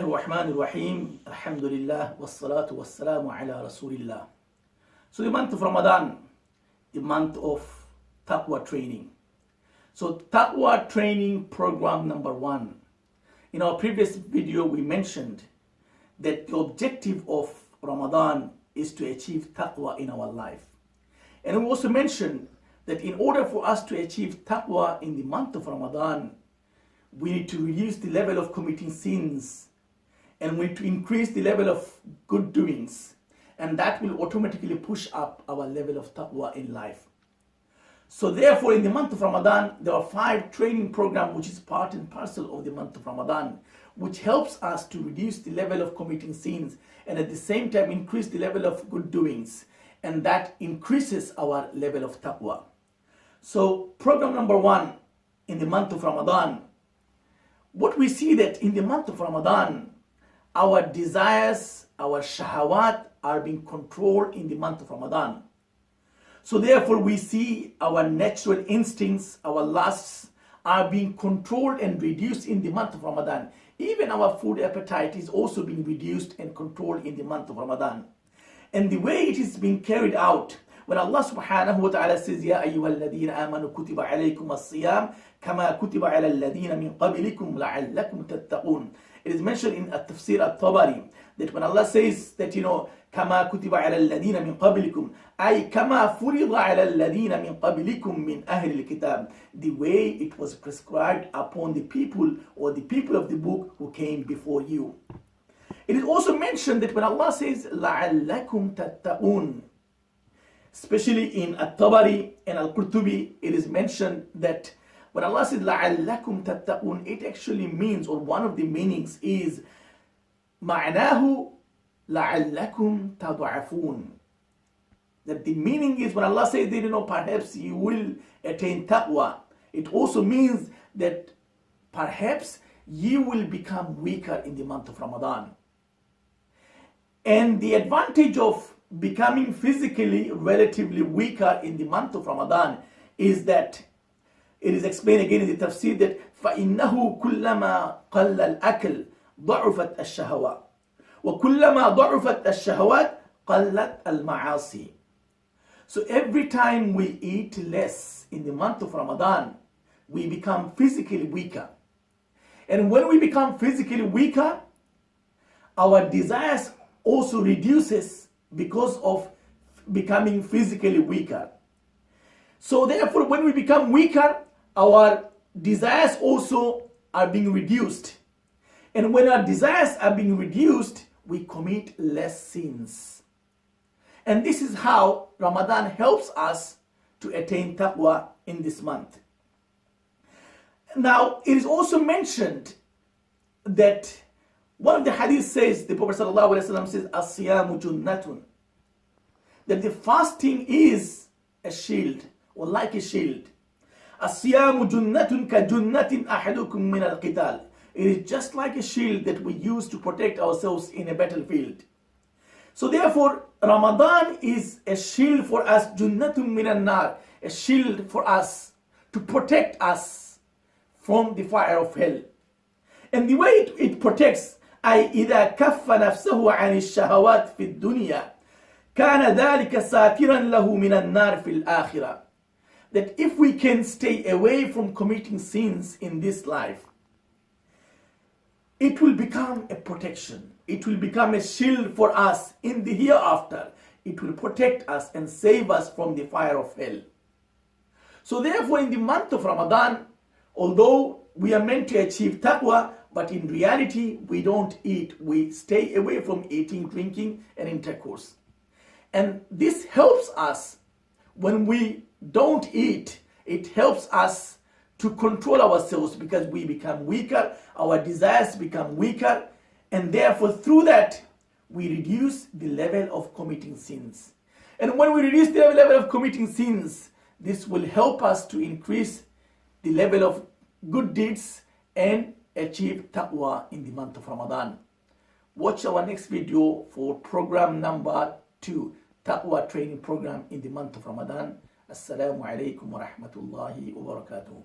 Ar-Rahman Ar-Rahim. Alhamdulillah. Wassalatu wassalamu ala Rasulillah. So the month of Ramadan, the month of Taqwa training. So Taqwa training program number 1. In our previous video, we mentioned that the objective of Ramadan is to achieve Taqwa in our life. And we also mentioned that in order for us to achieve Taqwa in the month of Ramadan, we need to reduce the level of committing sins and we need to increase the level of good doings. And that will automatically push up our level of Taqwa in life. So therefore, in the month of Ramadan, there are 5 training programs which is part and parcel of the month of Ramadan, which helps us to reduce the level of committing sins and at the same time increase the level of good doings. And that increases our level of Taqwa. So program number 1 in the month of Ramadan, what we see that in the month of Ramadan, our desires, our shahawat are being controlled in the month of Ramadan. So therefore we see our natural instincts, our lusts are being controlled and reduced in the month of Ramadan. Even our food appetite is also being reduced and controlled in the month of Ramadan. And the way it is being carried out, when Allah subhanahu wa ta'ala says, Ya ayyuhal ladhina amanu kutiba alaykum as-siyam, kama kutiba ala alladhina min qablikum la'allakum tattaqun. It is mentioned in Tafsir al-Tabari that when Allah says that, kama kutiba ala alladhina min qablikum, ay kama furida ala alladhina min qablikum min ahli al-kitab, the way it was prescribed upon the people or the people of the book who came before you. It is also mentioned that when Allah says la'allakum tattaqun, especially in At-Tabari and Al-Qurtubi, it is mentioned that when Allah says لَعَلَّكُمْ تَتَّقُونَ, it actually means, or one of the meanings is مَعْنَاهُ لَعَلَّكُمْ تَضْعَفُونَ. That the meaning is when Allah says that, perhaps you will attain taqwa, it also means that perhaps you will become weaker in the month of Ramadan. And the advantage of becoming physically relatively weaker in the month of Ramadan is that it is explained again in the tafsir that فَإِنَّهُ كُلَّمَا قَلَّ الْأَكْلِ ضَعُفَتْ الشَّهَوَاتِ وَكُلَّمَا ضَعُفَتْ الشَّهَوَاتِ قَلَّتْ الْمَعَاصِي. So every time we eat less in the month of Ramadan, we become physically weaker. And when we become physically weaker, our desires also reduces because of becoming physically weaker. So therefore, when we become weaker, our desires also are being reduced. And when our desires are being reduced, we commit less sins. And this is how Ramadan helps us to attain taqwa in this month. Now, it is also mentioned that one of the hadiths says, the Prophet ﷺ says, As-siyamu junnatun, that the fasting is a shield, or like a shield. As-siyamu junnatun ka junnatin ahadukum min al-qital. It is just like a shield that we use to protect ourselves in a battlefield. So therefore, Ramadan is a shield for us, junnatun min al-nar, a shield for us to protect us from the fire of hell. And the way it protects, أي إذا كف نفسه عن الشهوات في الدنيا كان ذلك ساترا له من النار في الآخرة. That if we can stay away from committing sins in this life, it will become a protection. It will become a shield for us in the hereafter. It will protect us and save us from the fire of hell. So therefore, in the month of Ramadan, although we are meant to achieve taqwa, but in reality, we don't eat. We stay away from eating, drinking, and intercourse. And this helps us when we don't eat. It helps us to control ourselves because we become weaker, our desires become weaker, and therefore through that, we reduce the level of committing sins. And when we reduce the level of committing sins, this will help us to increase the level of good deeds and achieve taqwa in the month of Ramadan. Watch our next video for program number 2, Taqwa training program in the month of Ramadan. Assalamu alaikum wa rahmatullahi wa barakatuh.